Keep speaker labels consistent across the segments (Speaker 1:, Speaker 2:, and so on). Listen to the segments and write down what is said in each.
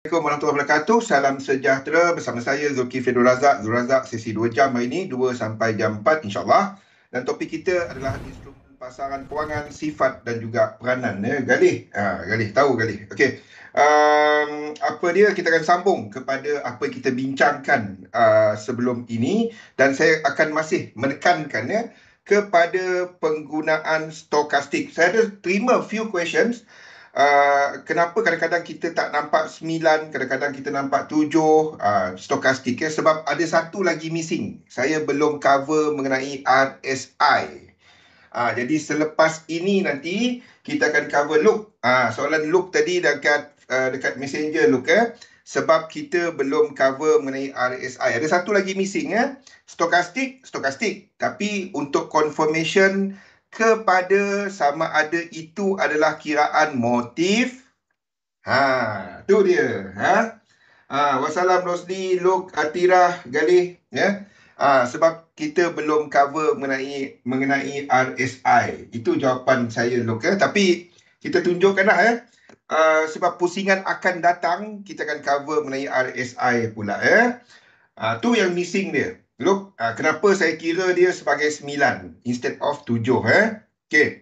Speaker 1: Assalamualaikum warahmatullahi wabarakatuh. Salam sejahtera bersama saya Zulkifli Abdul Razak. Zul Razak sesi 2 jam hari ini, 2 sampai jam 4 insyaAllah. Dan topik kita adalah instrumen pasaran kewangan, sifat dan juga peranan. Galih, Galih, tahu Galih. Okey. Apa dia, kita akan sambung kepada apa yang kita bincangkan sebelum ini. Dan saya akan masih menekankan kepada penggunaan stokastik. Saya ada terima few questions. Kenapa kadang-kadang kita tak nampak 9, kadang-kadang kita nampak 7 stokastik sebab ada satu lagi missing. Saya belum cover mengenai RSI. Jadi selepas ini nanti kita akan cover look. Soalan look tadi dekat messenger look sebab kita belum cover mengenai RSI. Ada satu lagi missing stokastik. Tapi untuk confirmation kepada sama ada itu adalah kiraan motif. Tu dia. Wassalam Rosli, Luk, Atirah, Galih. Sebab kita belum cover mengenai RSI. Itu jawapan saya, Luk. Tapi kita tunjukkanlah sebab pusingan akan datang, kita akan cover mengenai RSI pula. Tu yang missing dia. Look, kenapa saya kira dia sebagai 9 instead of 7. Okey.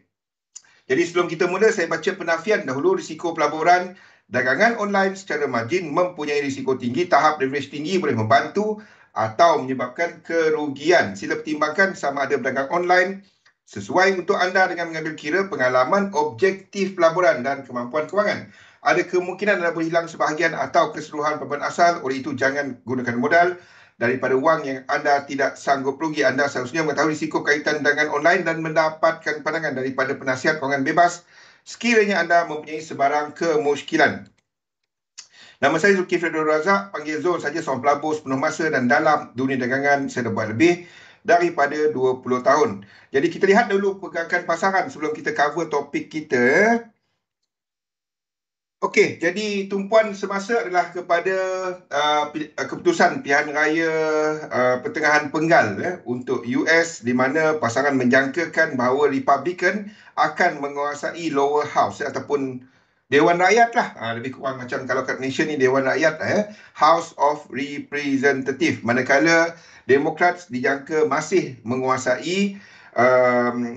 Speaker 1: Jadi sebelum kita mula, saya baca penafian dahulu. Risiko pelaburan dagangan online secara margin mempunyai risiko tinggi. Tahap leverage tinggi boleh membantu atau menyebabkan kerugian. Sila pertimbangkan sama ada berdagang online sesuai untuk anda dengan mengambil kira pengalaman objektif pelaburan dan kemampuan kewangan. Ada kemungkinan anda boleh hilang sebahagian atau keseluruhan pelaburan asal. Oleh itu, jangan gunakan modal daripada wang yang anda tidak sanggup rugi. Anda seharusnya mengetahui risiko kaitan dagangan online dan mendapatkan pandangan daripada penasihat kewangan bebas sekiranya anda mempunyai sebarang kemusykilan. Nama saya Zulkifli Abdul Razak, panggil Zul saja, seorang pelabur sepenuh masa dan dalam dunia dagangan saya dah buat lebih daripada 20 tahun. Jadi kita lihat dulu pergerakan pasaran sebelum kita cover topik kita. Okey, jadi tumpuan semasa adalah kepada keputusan pilihan raya pertengahan penggal untuk US, di mana pasaran menjangkakan bahawa Republican akan menguasai lower house ataupun Dewan Rakyat lah. Lebih kurang macam kalau kat Malaysia ni Dewan Rakyat House of Representative. Manakala Democrats dijangka masih menguasai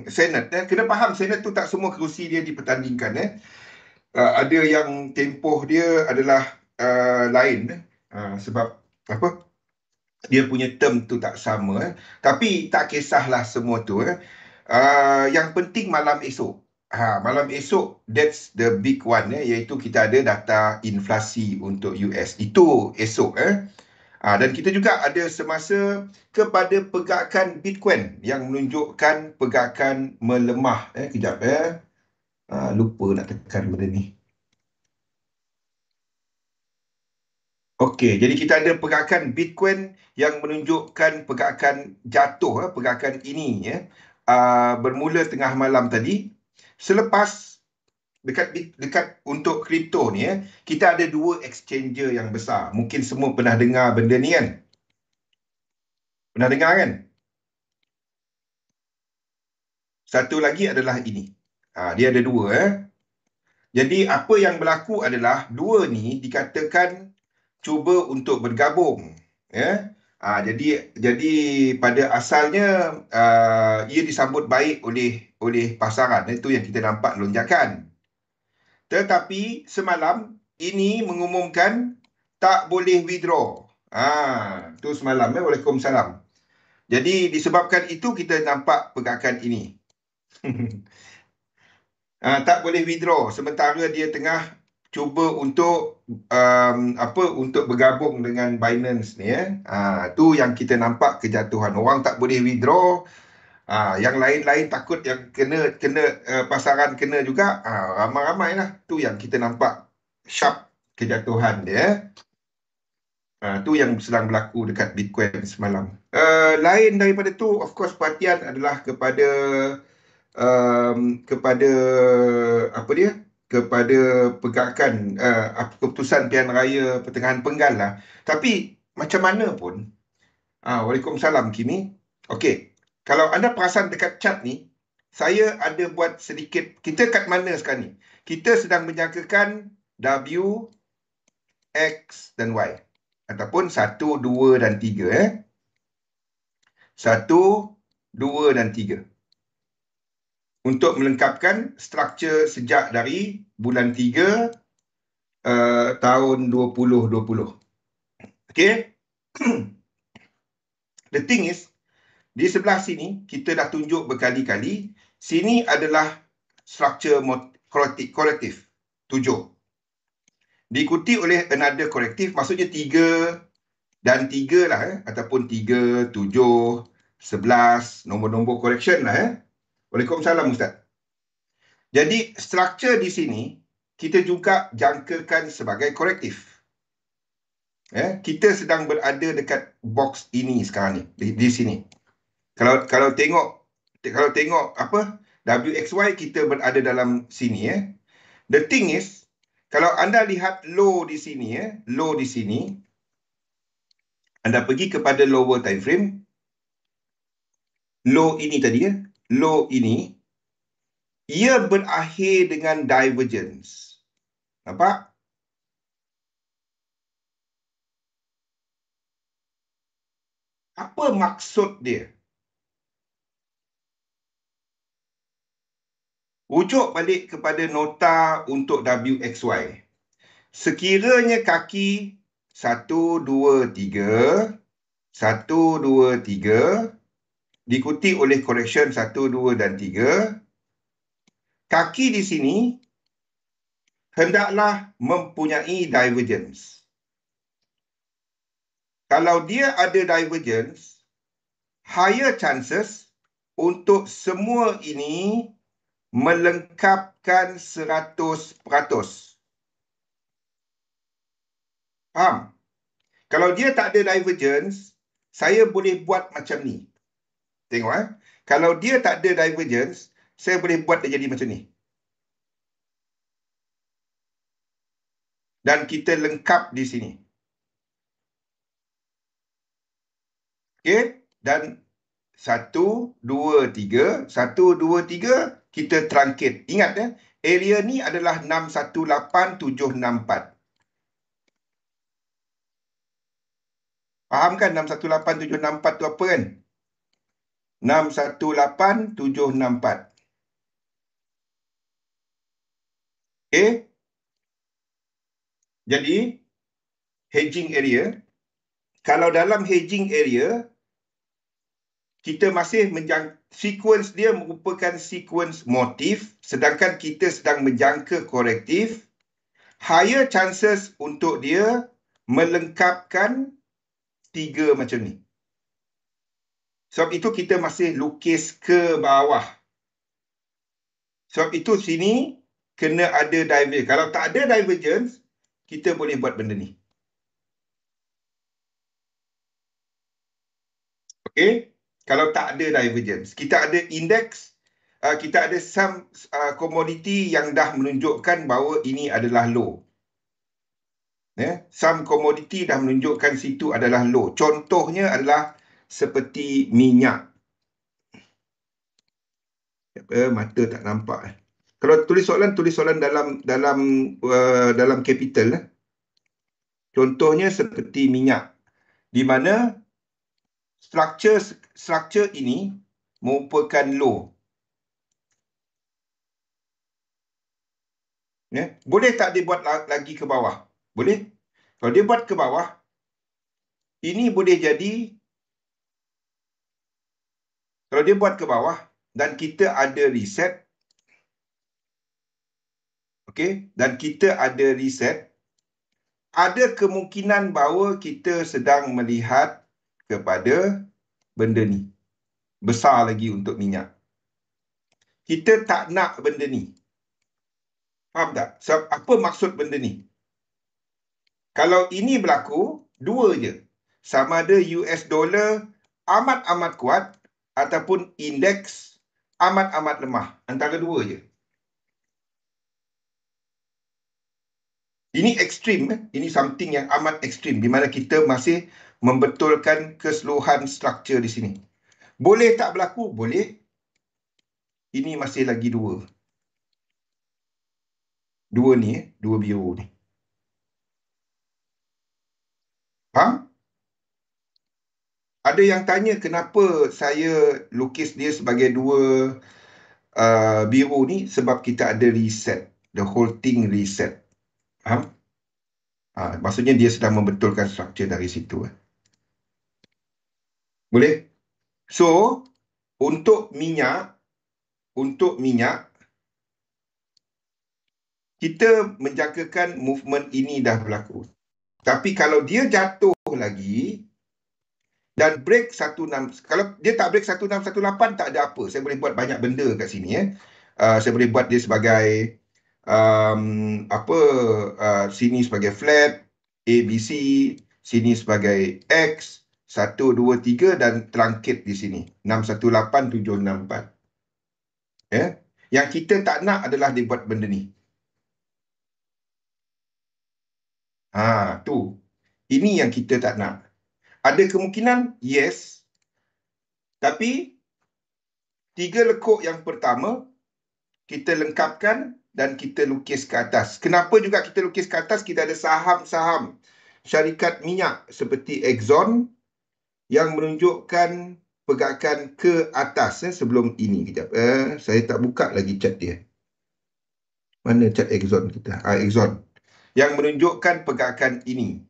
Speaker 1: Senate. Kena faham, Senate tu tak semua kerusi dia dipertandingkan. Ada yang tempoh dia adalah lain sebab apa, dia punya term tu tak sama tapi tak kisahlah semua tu yang penting malam esok. Malam esok, that's the big one iaitu kita ada data inflasi untuk US. Itu esok dan kita juga ada semasa kepada pergerakan Bitcoin yang menunjukkan pergerakan melemah. Kejap lupa nak tekan benda ni. Okey, jadi kita ada pergerakan Bitcoin yang menunjukkan pergerakan jatuh, pergerakan ini bermula tengah malam tadi. Selepas dekat untuk kripto ni kita ada dua exchanger yang besar. Mungkin semua pernah dengar benda ni kan? Pernah dengar kan? Satu lagi adalah ini. Dia ada dua Jadi apa yang berlaku adalah dua ni dikatakan cuba untuk bergabung jadi pada asalnya ia disambut baik oleh pasaran. Itu yang kita nampak lonjakan. Tetapi semalam ini mengumumkan tak boleh withdraw. Tu semalam Waalaikumsalam. Jadi disebabkan itu kita nampak pergerakan ini. Tak boleh withdraw sementara dia tengah cuba untuk untuk bergabung dengan Binance ni tu yang kita nampak kejatuhan. Orang tak boleh withdraw, yang lain-lain takut yang kena pasaran kena juga, ramai-ramai lah. Tu yang kita nampak sharp kejatuhan dia. Tu yang sedang berlaku dekat Bitcoin semalam. Lain daripada tu, of course perhatian adalah kepada kepada pergerakan keputusan pilihan raya pertengahan penggal lah. Tapi macam mana pun, Waalaikumsalam Kimi. Okey, kalau anda perasan dekat chart ni, saya ada buat sedikit, kita kat mana sekarang ni? Kita sedang menjangkakan X dan Y. Ataupun 1, 2 dan 3. 1, 2 dan 3. Untuk melengkapkan struktur sejak dari bulan 3 tahun 2020. Okay. The thing is, di sebelah sini, kita dah tunjuk berkali-kali, sini adalah struktur kolektif, 7. Diikuti oleh another kolektif, maksudnya 3 dan 3 lah, ataupun 3, 7, 11, nombor-nombor correction lah. Waalaikumsalam, Ustaz. Jadi, struktur di sini, kita juga jangkakan sebagai kolektif. Kita sedang berada dekat box ini sekarang ni, di sini. Kalau tengok apa WXY, kita berada dalam sini. The thing is, kalau anda lihat low di sini, low di sini, anda pergi kepada lower time frame, low ini tadi, low ini, ia berakhir dengan divergence. Nampak? Apa maksud dia? Rujuk balik kepada nota untuk WXY. Sekiranya kaki 1, 2, 3, 1, 2, 3, diikuti oleh correction 1, 2 dan 3, kaki di sini hendaklah mempunyai divergence. Kalau dia ada divergence, higher chances untuk semua ini melengkapkan 100%. Faham? Kalau dia tak ada divergence, saya boleh buat macam ni. Tengok. Kalau dia tak ada divergence, saya boleh buat dia jadi macam ni. Dan kita lengkap di sini. Okey? Dan 1, 2, 3. 1, 2, 3, kita truncated. Ingat, area ni adalah 618764. Faham kan 618764 tu apa kan? 618764. Okey? Jadi, hedging area. Kalau dalam hedging area, kita masih sequence dia merupakan sequence motif, sedangkan kita sedang menjangka korektif, higher chances untuk dia melengkapkan 3 macam ni. Sebab itu kita masih lukis ke bawah. Sebab itu sini kena ada divergence. Kalau tak ada divergence, kita boleh buat benda ni. Okey? Kalau tak ada divergence. Kita ada index, kita ada some commodity yang dah menunjukkan bahawa ini adalah low. Some commodity dah menunjukkan situ adalah low. Contohnya adalah seperti minyak. Mata tak nampak. Kalau tulis soalan dalam capital. Contohnya seperti minyak, di mana struktur ini merupakan low. Boleh tak dia buat lagi ke bawah? Boleh. Kalau dia buat ke bawah, ini boleh jadi, kalau dia buat ke bawah dan kita ada reset, okey, dan kita ada reset, ada kemungkinan bahawa kita sedang melihat kepada benda ni. Besar lagi untuk minyak. Kita tak nak benda ni. Faham tak? Sebab apa maksud benda ni? Kalau ini berlaku, dua je. Sama ada US dollar amat-amat kuat ataupun indeks amat-amat lemah. Antara dua je. Ini ekstrim. Ini something yang amat ekstrim di mana kita masih membetulkan keseluruhan struktur di sini. Boleh tak berlaku? Boleh. Ini masih lagi dua. Dua ni, dua biru ni. Ada yang tanya kenapa saya lukis dia sebagai dua biru ni, sebab kita ada reset. The whole thing reset. Faham? Maksudnya dia sedang membetulkan struktur dari situ. Boleh? So, untuk minyak, kita menjangkakan movement ini dah berlaku. Tapi kalau dia jatuh lagi dan break 16, kalau dia tak break 1618 tak ada apa. Saya boleh buat banyak benda kat sini. Saya boleh buat dia sebagai sini sebagai flat, A, B, C, sini sebagai X, 1, 2, 3 dan truncat di sini. 618, 764. Ya. Yang kita tak nak adalah dia buat benda ni. Tu. Ini yang kita tak nak. Ada kemungkinan yes. Tapi 3 lekuk yang pertama kita lengkapkan dan kita lukis ke atas. Kenapa juga kita lukis ke atas? Kita ada saham-saham syarikat minyak seperti Exxon yang menunjukkan pergerakan ke atas sebelum ini. Kejap. Saya tak buka lagi chart dia. Mana chart Exxon kita? Exxon. Yang menunjukkan pergerakan ini.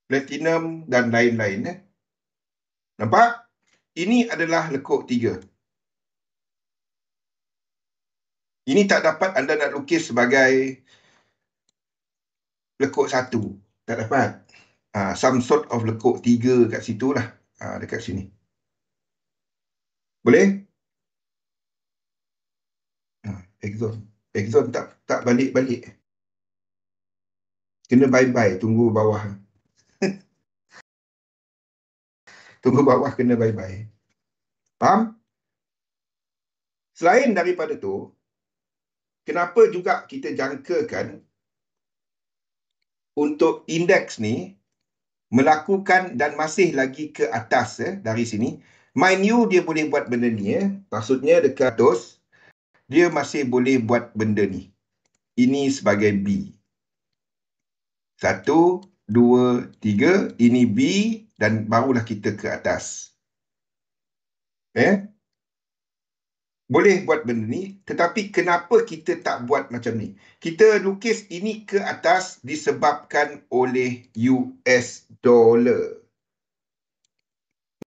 Speaker 1: Platinum dan lain-lain. Nampak? Ini adalah lekuk 3. Ini tak dapat anda nak lukis sebagai lekuk 1. Tak dapat. Some sort of lekuk 3 kat situ lah. Dekat sini. Boleh? Exxon tak balik-balik. Kena bye-bye. Tunggu bawah. Tunggu bawah kena bye-bye. Faham? Selain daripada tu, kenapa juga kita jangkakan untuk indeks ni melakukan dan masih lagi ke atas dari sini. Mind you, dia boleh buat benda ni. Maksudnya dekat atas, dia masih boleh buat benda ni. Ini sebagai B. 1, 2, 3. Ini B dan barulah kita ke atas. Boleh buat benda ni, tetapi kenapa kita tak buat macam ni? Kita lukis ini ke atas disebabkan oleh US dollar.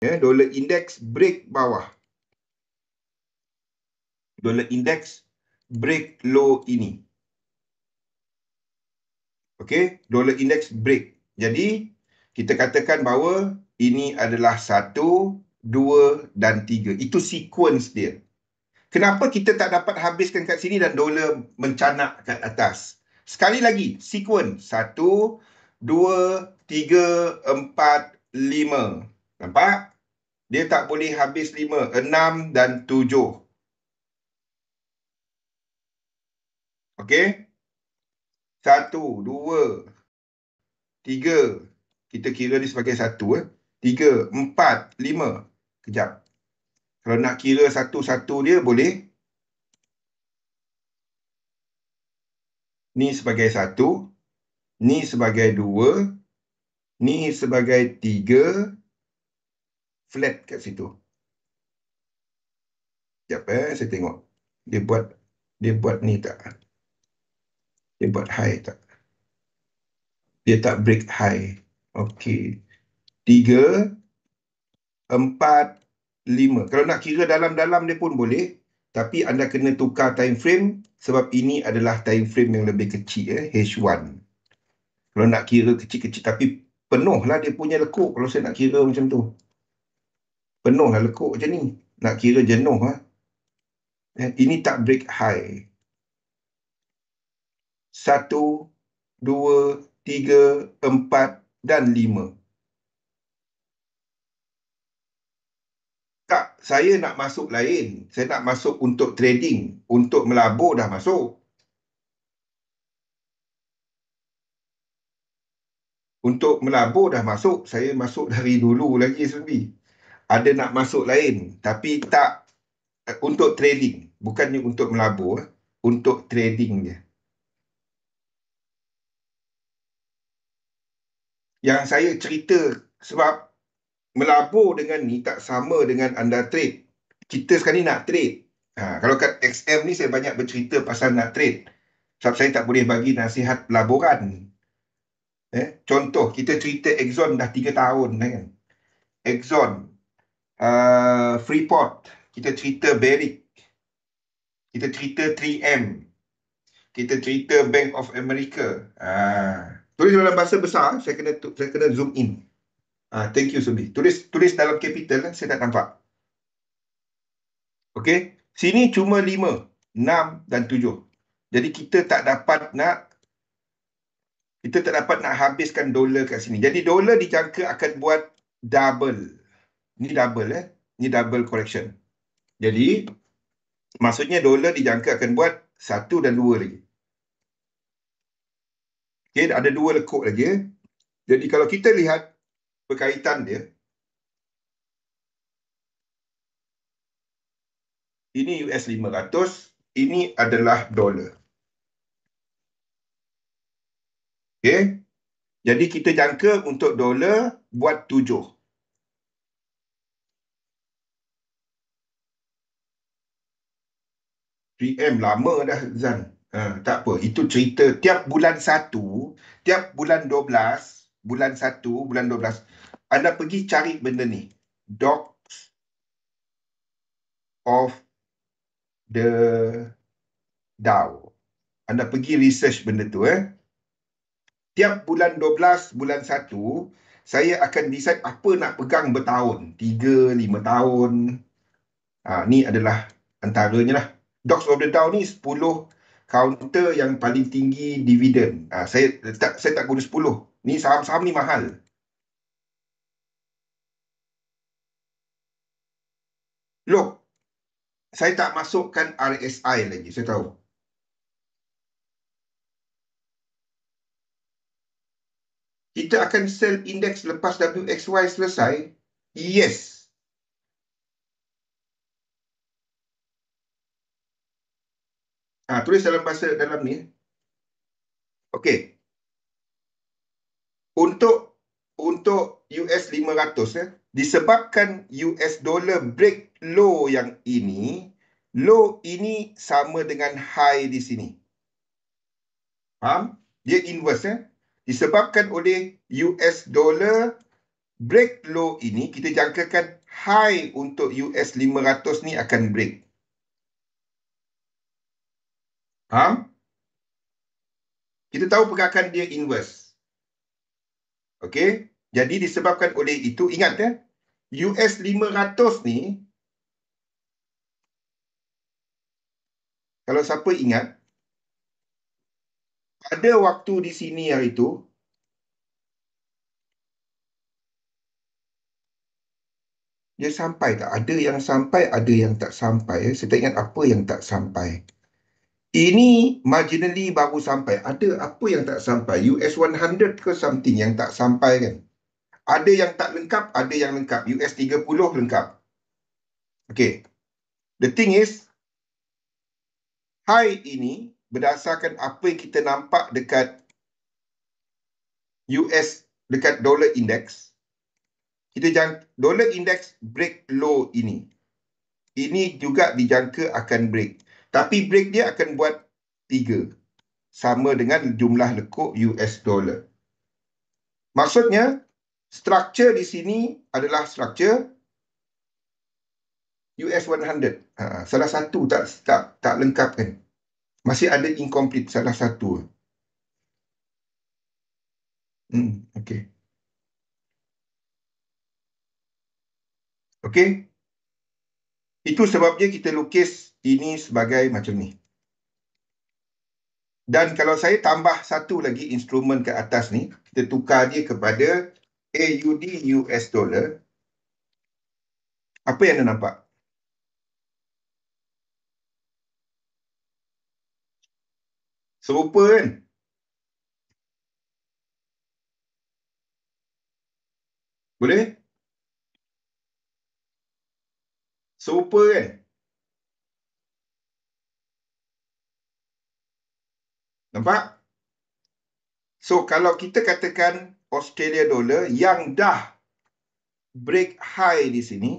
Speaker 1: Dollar index break bawah. Dollar index break low ini. Okey, dollar index break. Jadi, kita katakan bahawa ini adalah 1, 2 dan 3. Itu sequence dia. Kenapa kita tak dapat habiskan kat sini dan dolar mencanak kat atas? Sekali lagi, sequence. 1, 2, 3, 4, 5. Nampak? Dia tak boleh habis 5, 6 dan 7. Okey? 1, 2, 3. Kita kira ni sebagai 1. 3, 4, 5. Kejap. Kalau nak kira satu-satu dia boleh. Ni sebagai 1. Ni sebagai 2. Ni sebagai 3. Flat kat situ. Sekejap saya tengok. Dia buat ni tak? Dia buat high tak? Dia tak break high. Okey. 3, 4, 5. Kalau nak kira dalam-dalam dia pun boleh. Tapi anda kena tukar time frame sebab ini adalah time frame yang lebih kecil. H1. Kalau nak kira kecil-kecil. Tapi penuhlah dia punya lekuk kalau saya nak kira macam tu. Penuhlah lekuk macam ni. Nak kira jenuh. Ini tak break high. 1, 2, 3, 4 dan 5. Tak, saya nak masuk lain. Saya nak masuk untuk trading. Untuk melabur dah masuk. Untuk melabur dah masuk. Saya masuk dari dulu lagi sebenarnya. Ada nak masuk lain. Tapi tak untuk trading. Bukannya untuk melabur. Untuk trading je. Yang saya cerita Sebab melabur dengan ni tak sama dengan anda trade. Kita sekarang ni nak trade. Kalau kat XM ni saya banyak bercerita pasal nak trade. Sebab saya tak boleh bagi nasihat pelaburan. Contoh, kita cerita Exxon dah 3 tahun. Kan? Exxon, Freeport, kita cerita Barrick, kita cerita 3M, kita cerita Bank of America. Tulis dalam bahasa besar, saya kena zoom in. Thank you, Subi. Tulis dalam capital, saya tak nampak. Okey, sini cuma 5, 6 dan 7. Jadi kita tak dapat nak habiskan dolar kat sini. Jadi dolar dijangka akan buat double. Ni double Ni double correction. Jadi maksudnya dolar dijangka akan buat 1 dan 2 lagi. Okey, ada 2 lekuk lagi. Jadi kalau kita lihat berkaitan dia, ini US 500, ini adalah dolar. Okey. Jadi kita jangka untuk dolar buat 7. PM lama dah, Zan. Tak apa, itu cerita tiap bulan 1, tiap bulan 12, bulan 1, bulan 12, anda pergi cari benda ni. Docs of the Dow. Anda pergi research benda tu. Tiap bulan 12, bulan 1, saya akan decide apa nak pegang bertahun. 3, 5 tahun. Ni adalah antaranya lah. Docs of the Dow ni 10 counter yang paling tinggi dividen. Saya tak guna 10. Ni saham-saham ni mahal. Look, saya tak masukkan RSI lagi, saya tahu. Kita akan sell index lepas WXY selesai? Yes. Tulis dalam bahasa dalam ni. Okey. Untuk US 500 disebabkan US dollar break low yang ini, low ini sama dengan high di sini. Faham? Dia inverse. Disebabkan oleh US dollar break low ini, kita jangkakan high untuk US 500 ni akan break. Faham? Kita tahu pergerakan dia inverse. Okey? Jadi disebabkan oleh itu, ingat US 500 ni, kalau siapa ingat, ada waktu di sini hari itu, dia sampai tak? Ada yang sampai, ada yang tak sampai. Saya tak ingat apa yang tak sampai. Ini marginally baru sampai. Ada apa yang tak sampai? US 100 ke something yang tak sampai kan? Ada yang tak lengkap, ada yang lengkap. US 30 lengkap. Okay. The thing is, high ini berdasarkan apa yang kita nampak dekat US, dekat dollar index, kita dollar index break low ini. Ini juga dijangka akan break. Tapi break dia akan buat 3. Sama dengan jumlah lekuk US dollar. Maksudnya, structure di sini adalah structure US 100. Salah satu tak lengkap kan. Masih ada incomplete salah satu. Okey. Okey. Itu sebabnya kita lukis ini sebagai macam ni. Dan kalau saya tambah satu lagi instrumen ke atas ni, kita tukar dia kepada AUD US dollar. Apa yang anda nampak? Serupa kan? Boleh? Serupa kan? Nampak? So, kalau kita katakan Australia dollar yang dah break high di sini.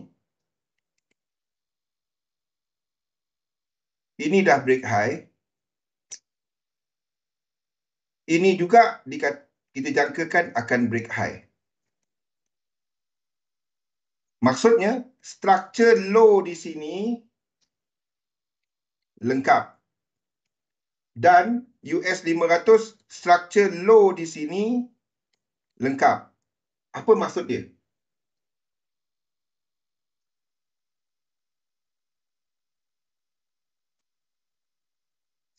Speaker 1: Ini dah break high. Ini juga kita jangkakan akan break high. Maksudnya, structure low di sini lengkap. Dan US 500 structure low di sini lengkap. Apa maksud dia?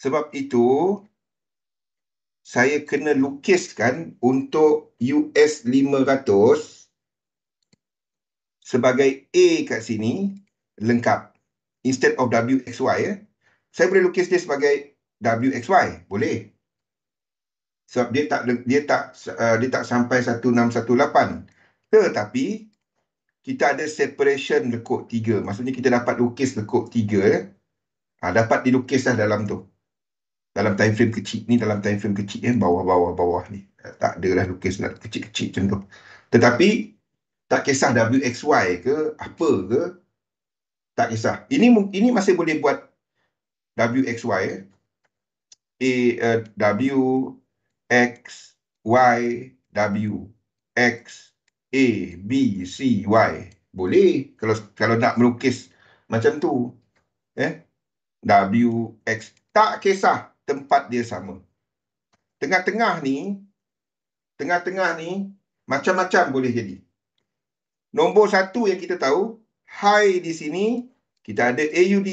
Speaker 1: Sebab itu, saya kena lukiskan untuk US 500 sebagai A kat sini lengkap. Instead of WXY, saya boleh lukis dia sebagai WXY. Boleh. Sebab dia tak sampai 1618. Tetapi kita ada separation lekuk 3. Maksudnya kita dapat lukis lekuk 3. Dapat dilukis dalam tu. Dalam time frame kecil ni, dalam time frame kecil bawah ni. Tak adalah lukis nak kecil-kecil macam tu. Tetapi tak kisah WXY ke apa ke, tak kisah. Ini masih boleh buat WXY. W X Y W X A B C Y. Boleh kalau nak melukis macam tu. W X, tak kisah tempat dia sama. Tengah-tengah ni macam-macam boleh jadi. Nombor satu yang kita tahu, high di sini kita ada AUD,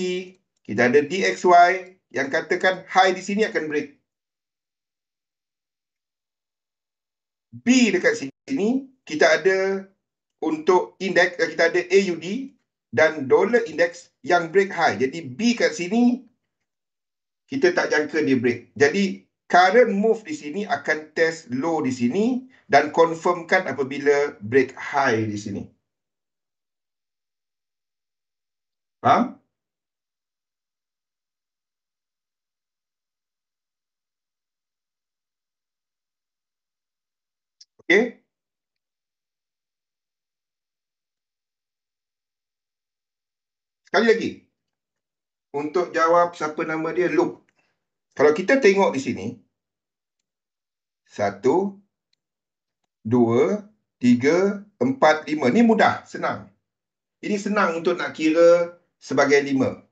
Speaker 1: kita ada DXY yang katakan high di sini akan break. B dekat sini kita ada untuk indeks, kita ada AUD dan dollar index yang break high. Jadi B kat sini kita tak jangka dia break. Jadi current move di sini akan test low di sini dan confirmkan apabila break high di sini. Faham? Okey. Sekali lagi. Untuk jawab siapa nama dia, Luke. Kalau kita tengok di sini, 1, 2, 3, 4, 5. Ni mudah, senang. Ini senang untuk nak kira sebagai 5.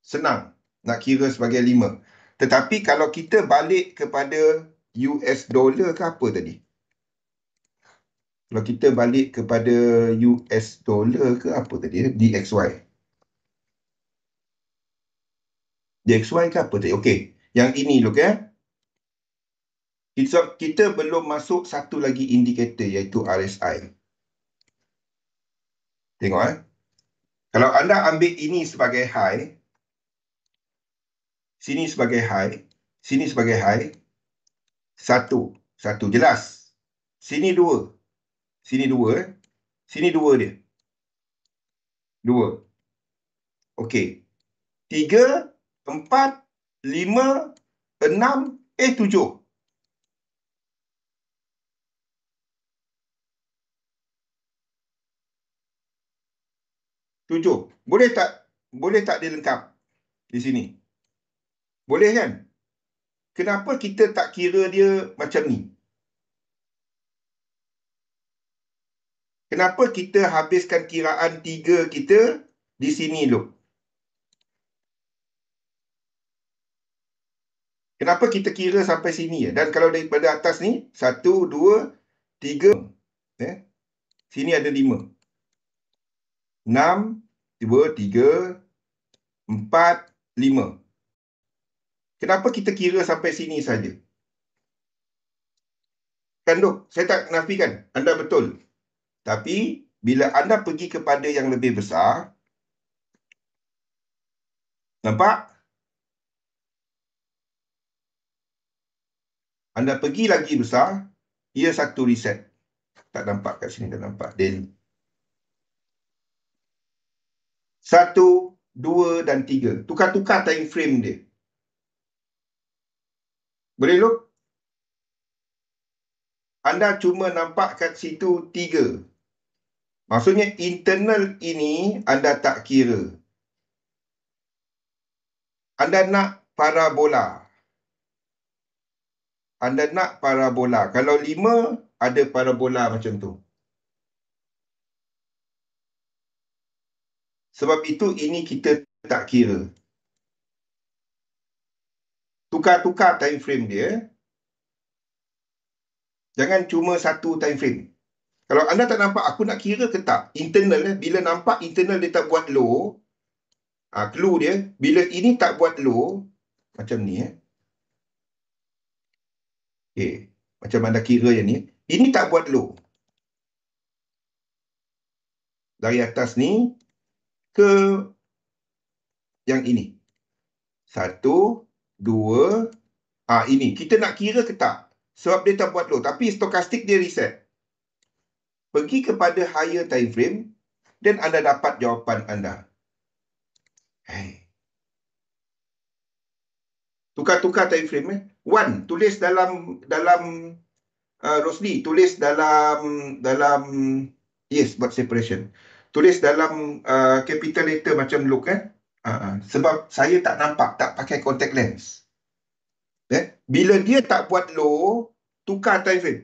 Speaker 1: Senang nak kira sebagai 5. Tetapi kalau kita balik kepada US dollar ke apa tadi? Kalau kita balik kepada US dollar ke apa tadi? DXY. DXY ke apa tadi? Okey. Yang ini look kita belum masuk satu lagi indikator iaitu RSI. Tengok Kalau anda ambil ini sebagai high, sini sebagai high, sini sebagai high, satu jelas. Sini 2. Sini 2 Sini 2 dia. 2. Okey. 3, 4, 5, 6, 7. 7. Boleh tak dia lengkap di sini? Boleh kan? Kenapa kita tak kira dia macam ni? Kenapa kita habiskan kiraan 3 kita di sini loh? Kenapa kita kira sampai sini Dan kalau daripada atas ni 1, 2, 3, sini ada 5, 6, 2, 3, 4, 5. Kenapa kita kira sampai sini saja? Kan dok, saya tak nafikan anda betul. Tapi bila anda pergi kepada yang lebih besar, nampak? Anda pergi lagi besar, ia satu reset. Tak nampak kat sini, tak nampak. Daily. 1, 2 dan 3. Tukar-tukar time frame dia. Boleh loh? Anda cuma nampak kat situ 3. Maksudnya internal ini anda tak kira. Anda nak parabola. Anda nak parabola. Kalau 5, ada parabola macam tu. Sebab itu ini kita tak kira. Tukar-tukar time frame dia. Jangan cuma satu time frame. Kalau anda tak nampak, aku nak kira ke tak? Internal, bila nampak internal dia tak buat low, clue dia, bila ini tak buat low, macam ni. Okay. Macam anda kira yang ni. Ini tak buat low. Dari atas ni ke yang ini. 1, 2, ini. Kita nak kira ke tak? Sebab dia tak buat low. Tapi stokastik dia reset. Pergi kepada higher time frame dan anda dapat jawapan anda. Tukar-tukar time frame. One, tulis dalam Rosli, tulis dalam yes, buat separation. Tulis dalam capital letter macam look sebab saya tak nampak, tak pakai contact lens. Bila dia tak buat low, tukar time frame.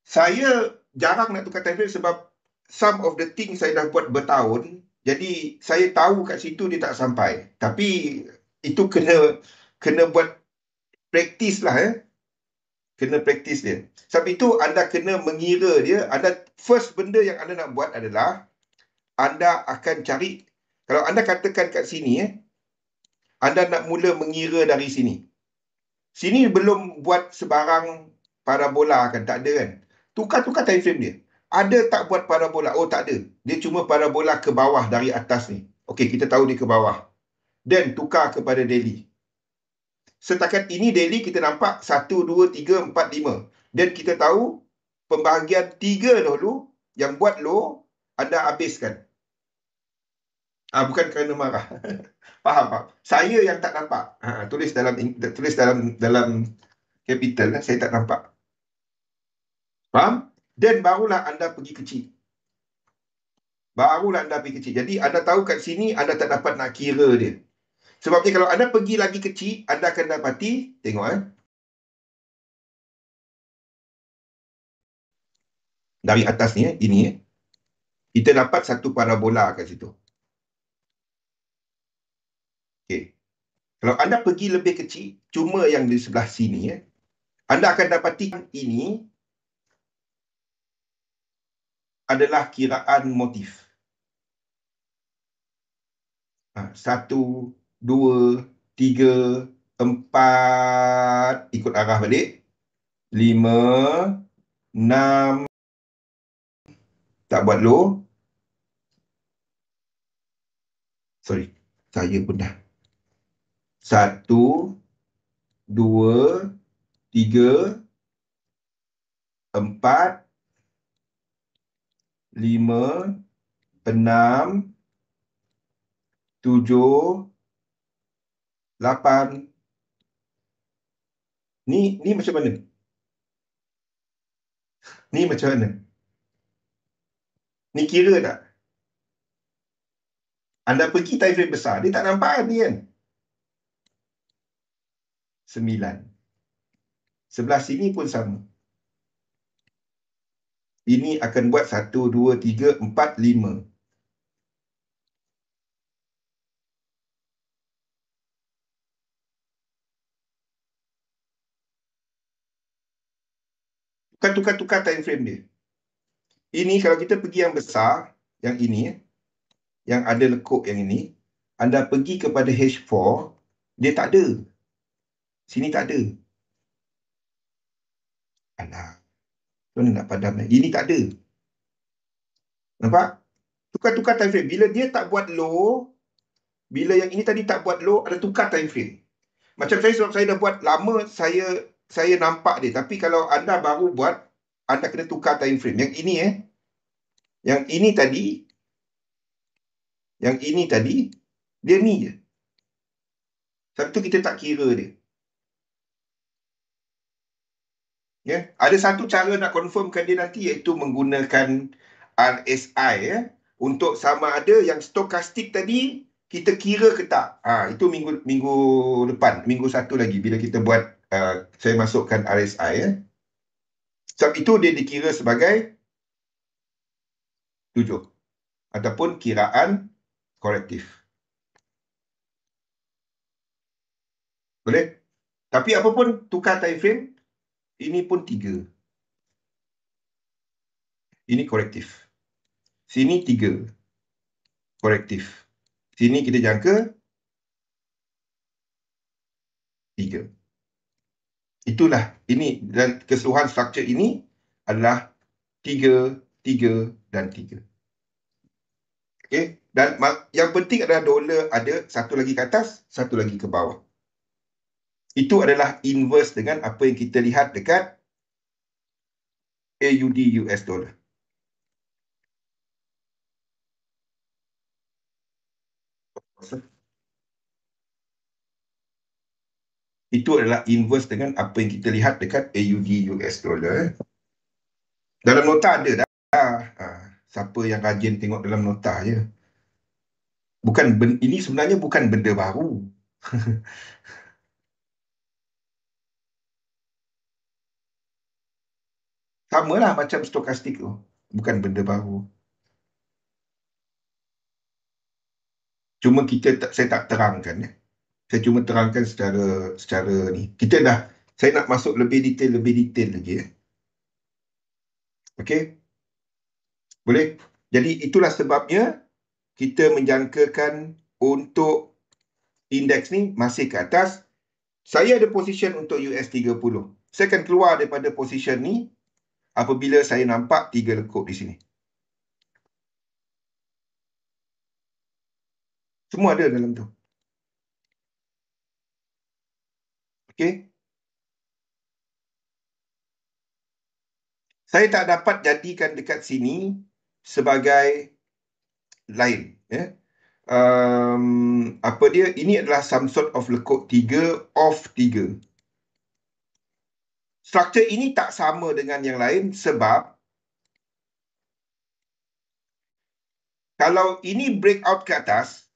Speaker 1: Saya jarang nak tukar time frame sebab some of the things saya dah buat bertahun. Jadi saya tahu kat situ dia tak sampai. Tapi itu kena buat praktis lah. Kena praktis dia. Sebab itu anda kena mengira dia. First benda yang anda nak buat adalah anda akan cari. Kalau anda katakan kat sini, anda nak mula mengira dari sini. Sini belum buat sebarang parabola kan? Tak ada kan? Tukar-tukar time frame dia. Ada tak buat parabola? Oh, tak ada. Dia cuma parabola ke bawah dari atas ni. Okey, kita tahu dia ke bawah. Dan tukar kepada daily. Setakat ini daily kita nampak 1, 2, 3, 4, 5. Dan kita tahu pembahagian 3 dulu yang buat low anda habiskan. Bukan kerana marah. Faham? Saya yang tak nampak. Tulis dalam capital saya tak nampak. Faham? Dan barulah anda pergi kecil. Jadi anda tahu kat sini anda tak dapat nak kira dia. Sebabnya kalau anda pergi lagi kecil, anda akan dapati, tengok dari atas ni, ini kita dapat satu parabola kat situ. Okey. Kalau anda pergi lebih kecil, cuma yang di sebelah sini, anda akan dapati ini adalah kiraan motif. 1, 2, 3, 4, ikut arah balik. 5, 6, tak buat low. Sorry, saya pun dah. 1, 2, 3, 4, 5, 6, 7, 8. Ni macam mana? Ni macam mana? Ni kira tak? Anda pergi time frame besar, dia tak nampak ni kan? 9. Sebelah sini pun sama. Ini akan buat 1, 2, 3, 4, 5. Bukan tukar-tukar time frame dia. Ini kalau kita pergi yang besar, yang ini, yang ada lekuk yang ini, anda pergi kepada H4, dia tak ada. Sini tak ada. Alah, mana nak padam? Ini tak ada. Nampak? Tukar-tukar time frame. Bila dia tak buat low, bila yang ini tadi tak buat low, ada tukar time frame. Macam saya, sebab saya dah buat lama, saya nampak dia. Tapi kalau anda baru buat, anda kena tukar time frame. Yang ini yang ini tadi, dia ni je. Sebab tu kita tak kira dia. Ada satu cara nak confirmkan dia nanti, iaitu menggunakan RSI ya, untuk sama ada yang stokastik tadi kita kira ke tak. Itu minggu depan, minggu satu lagi bila kita buat saya masukkan RSI ya. Sebab itu dia dikira sebagai 7 ataupun kiraan korektif. Boleh? Tapi apapun tukar time frame, ini pun 3. Ini korektif. Sini 3. Korektif. Sini kita jangka 3. Itulah ini, dan keseluruhan struktur ini adalah 3, 3 dan 3. Okey, dan yang penting adalah dolar ada satu lagi ke atas, satu lagi ke bawah. Itu adalah inverse dengan apa yang kita lihat dekat AUD US dollar. Itu adalah inverse dengan apa yang kita lihat dekat AUD US dollar. Dalam nota ada dah. Siapa yang rajin tengok dalam nota je. Ini sebenarnya bukan benda baru. Samalah macam stokastik tu. Bukan benda baru. Cuma saya tak terangkan ya. Saya cuma terangkan secara ni. Saya nak masuk lebih detail lagi ya. Okey? Boleh? Jadi itulah sebabnya kita menjangkakan untuk indeks ni masih ke atas. Saya ada position untuk US 30. Saya akan keluar daripada position ni apabila saya nampak 3 lekuk di sini. Semua ada dalam tu. Okey? Saya tak dapat jadikan dekat sini sebagai lain. Ya. Ini adalah some sort of lekuk 3 off 3. Struktur ini tak sama dengan yang lain sebab kalau ini breakout ke atas,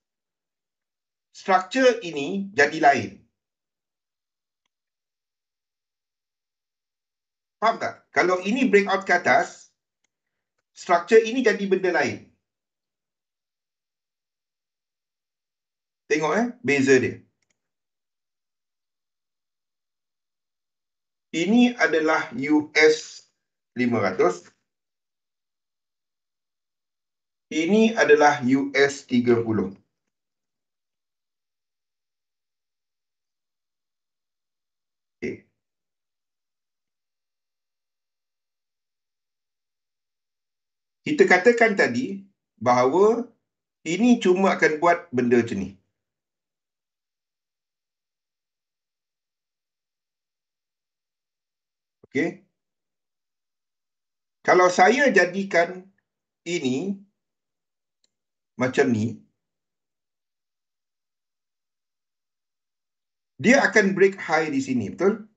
Speaker 1: struktur ini jadi lain. Faham tak? Kalau ini breakout ke atas, struktur ini jadi benda lain. Tengok beza dia. Ini adalah US 500. Ini adalah US 30. Okay. Kita katakan tadi bahawa ini cuma akan buat benda macam ni. Okey. Kalau saya jadikan ini macam ni, dia akan break high di sini, betul?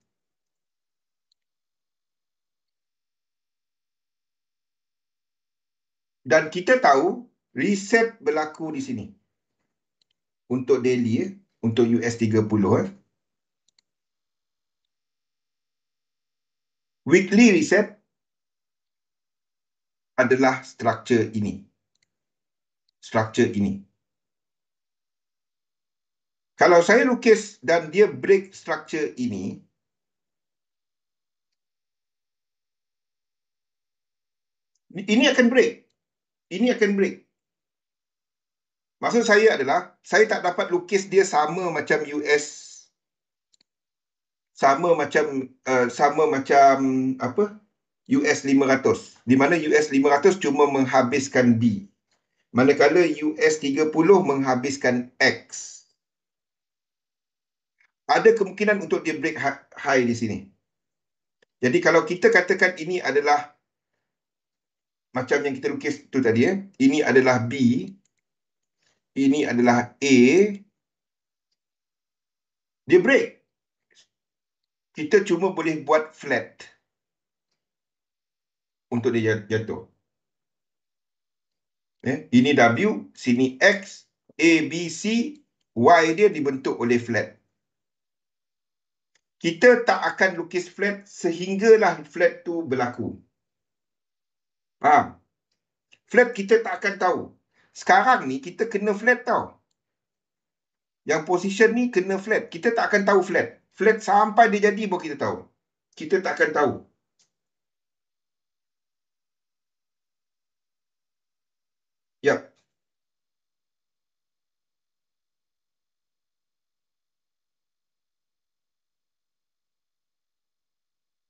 Speaker 1: Dan kita tahu reset berlaku di sini. Untuk daily, untuk US 30. Weekly reset adalah struktur ini. Struktur ini. Kalau saya lukis dan dia break struktur ini, ini akan break. Ini akan break. Maksud saya adalah, saya tak dapat lukis dia sama macam US. Sama macam US 500. Di mana US 500 cuma menghabiskan B. Manakala US 30 menghabiskan X. Ada kemungkinan untuk dia break high di sini. Jadi kalau kita katakan ini adalah macam yang kita lukis tu tadi ini adalah B, ini adalah A, dia break. Kita cuma boleh buat flat untuk dia jatuh. Ini W, sini X, A, B, C, Y dia dibentuk oleh flat. Kita tak akan lukis flat sehinggalah flat tu berlaku. Faham? Flat kita tak akan tahu. Sekarang ni kita kena flat tau. Yang position ni kena flat. Kita tak akan tahu flat. Flat sampai dia jadi baru kita tahu. Kita tak akan tahu. Yap.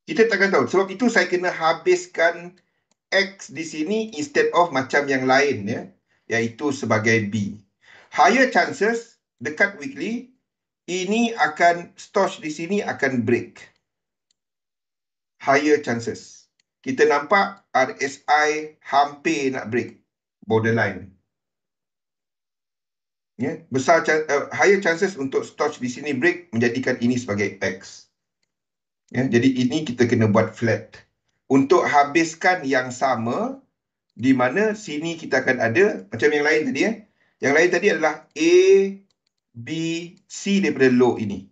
Speaker 1: Kita tak akan tahu. Sebab itu saya kena habiskan X di sini instead of macam yang lain, ya, iaitu sebagai B. Higher chances dekat weekly ini akan stoch di sini akan break. Higher chances. Kita nampak RSI hampir nak break. Borderline. Ya, higher chances untuk stoch di sini break menjadikan ini sebagai X. Ya, jadi ini kita kena buat flat. Untuk habiskan yang sama, di mana sini kita akan ada macam yang lain tadi. Yang lain tadi adalah A, B, C daripada low ini.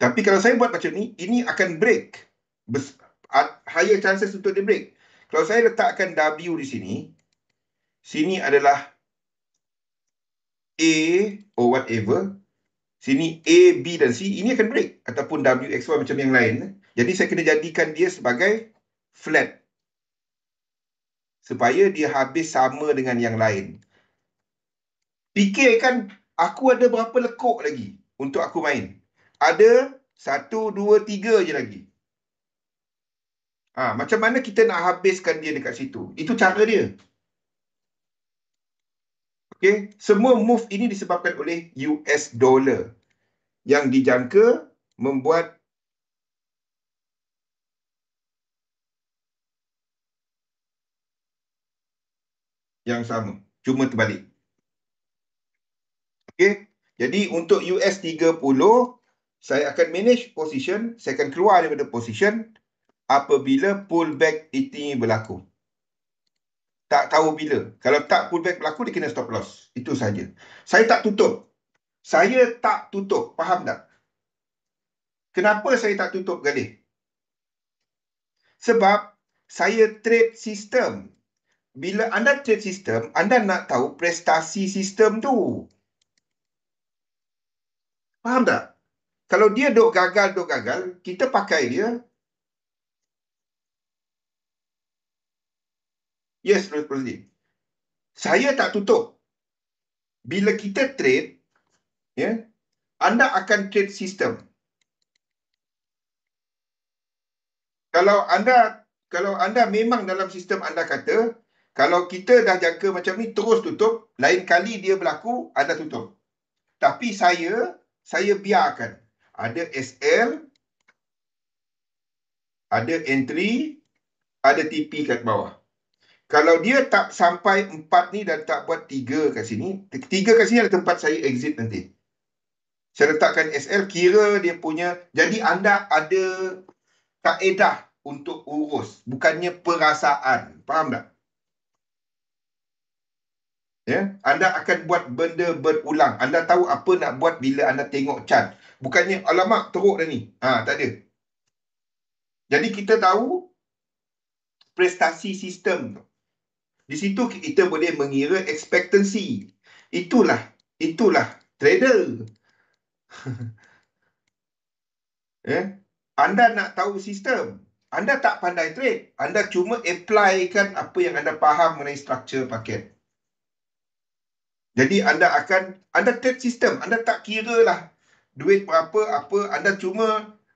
Speaker 1: Tapi kalau saya buat macam ni, ini akan break. Higher chances untuk dia break. Kalau saya letakkan W di sini, sini adalah A or whatever, sini A, B dan C, ini akan break. Ataupun WXY macam yang lain. Jadi saya kena jadikan dia sebagai flat. Supaya dia habis sama dengan yang lain. Fikirkan, aku ada berapa lekuk lagi untuk aku main? Ada 1, 2, 3 je lagi. Macam mana kita nak habiskan dia dekat situ? Itu cara dia. Okay? Semua move ini disebabkan oleh US dollar. Yang dijangka membuat yang sama. Cuma terbalik. Okay? Jadi untuk US 30, saya akan manage position. Saya akan keluar daripada position apabila pullback ini berlaku. Tak tahu bila. Kalau tak pullback berlaku, dia kena stop loss. Itu saja. Saya tak tutup. Saya tak tutup. Faham tak? Kenapa saya tak tutup, Galih? Sebab saya trade sistem. Bila anda trade sistem, anda nak tahu prestasi sistem tu. Faham tak? Kalau dia duk gagal, kita pakai dia. Yes, terus. Saya tak tutup. Bila kita trade, ya, anda akan trade sistem. Kalau anda memang dalam sistem anda kata, kalau kita dah jangka macam ni, terus tutup. Lain kali dia berlaku, anda tutup. Tapi saya biarkan. Ada SL, ada entry, ada TP kat bawah. Kalau dia tak sampai 4 ni dan tak buat 3 kat sini, 3 kat sini adalah tempat saya exit nanti. Saya letakkan SL, kira dia punya. Jadi anda ada kaedah untuk urus, bukannya perasaan. Faham tak? Ya, anda akan buat benda berulang. Anda tahu apa nak buat bila anda tengok chart. Bukannya, alamak, teruk dah ni. Tak ada. Jadi kita tahu prestasi sistem tu. Di situ kita boleh mengira expectancy. Itulah trader. Anda nak tahu sistem. Anda tak pandai trade. Anda cuma applykan apa yang anda faham mengenai structure paket. Jadi anda trade sistem. Anda tak kira lah duit berapa, apa.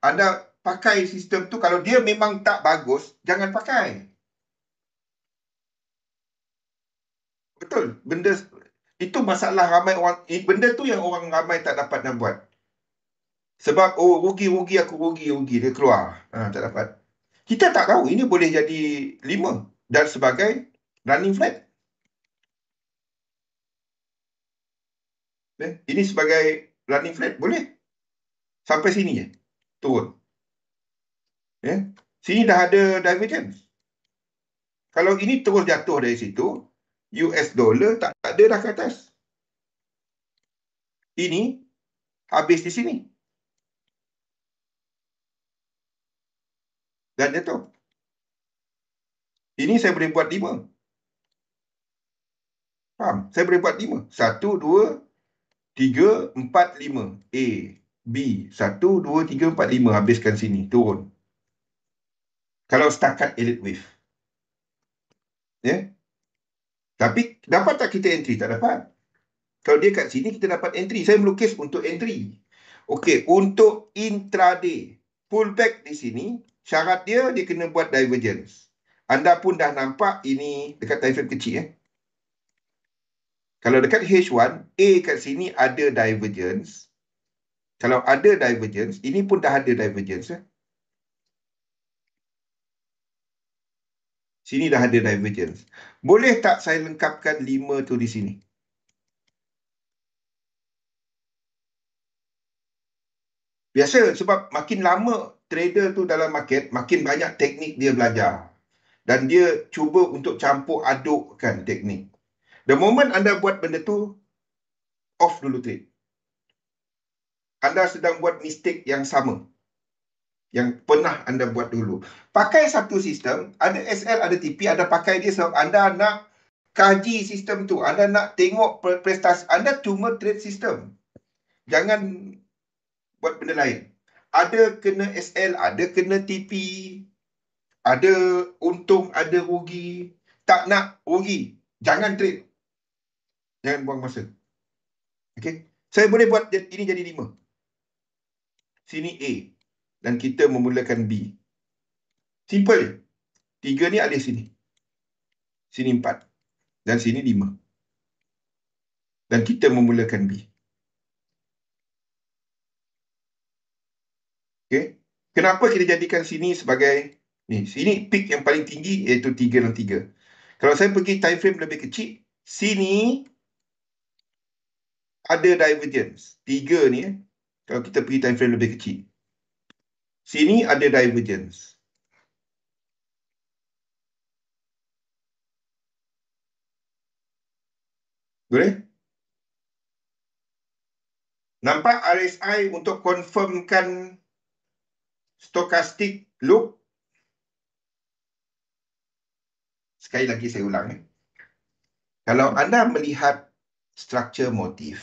Speaker 1: Anda pakai sistem tu. Kalau dia memang tak bagus, jangan pakai. Betul. Itu masalah ramai orang. Benda tu yang orang ramai tak dapat nak buat. Sebab, rugi, aku rugi. Dia keluar. Tak dapat. Kita tak tahu. Ini boleh jadi 5. Dan sebagai running flat. Ini sebagai running flat. Boleh. Sampai sini je. Turun. Sini dah ada divergence. Kalau ini terus jatuh dari situ, US dollar tak ada dah ke atas. Ini habis di sini. Dan jatuh. Ini saya boleh buat 5. Faham? Saya boleh buat 5. 1, 2, 3, 4, 5. A, B. 1, 2, 3, 4, 5. Habiskan sini. Turun. Kalau setakat elite wave. Ya. Tapi dapat tak kita entry? Tak dapat. Kalau dia kat sini, kita dapat entry. Saya melukis untuk entry. Okey, untuk intraday. Pullback di sini, syarat dia kena buat divergence. Anda pun dah nampak ini dekat time frame kecil. Kalau dekat H1, A kat sini ada divergence. Kalau ada divergence, ini pun dah ada divergence. Sini dah ada divergence. Boleh tak saya lengkapkan 5 tu di sini? Biasa sebab makin lama trader tu dalam market, makin banyak teknik dia belajar. Dan dia cuba untuk campur adukkan teknik. The moment anda buat benda tu, off dulu trade. Anda sedang buat mistake yang sama. Yang pernah anda buat dulu. Pakai satu sistem, ada SL, ada TP, anda pakai dia sebab anda nak kaji sistem tu. Anda nak tengok prestasi. Anda cuma trade sistem. Jangan buat benda lain. Ada kena SL, ada kena TP, ada untung, ada rugi. Tak nak rugi, jangan trade. Jangan buang masa. Okay? Saya boleh buat ini jadi 5. Sini A. Dan kita memulakan B. Simple je. 3 ni ada sini. Sini 4. Dan sini 5. Dan kita memulakan B. Okay? Kenapa kita jadikan sini sebagai ni? Sini peak yang paling tinggi iaitu 3 dan 3. Kalau saya pergi time frame lebih kecil, sini ada divergence. 3 ni, kalau kita pergi time frame lebih kecil. Sini ada divergence. Boleh? Nampak RSI untuk confirmkan stochastic loop? Sekali lagi saya ulang. Kalau anda melihat struktur motif,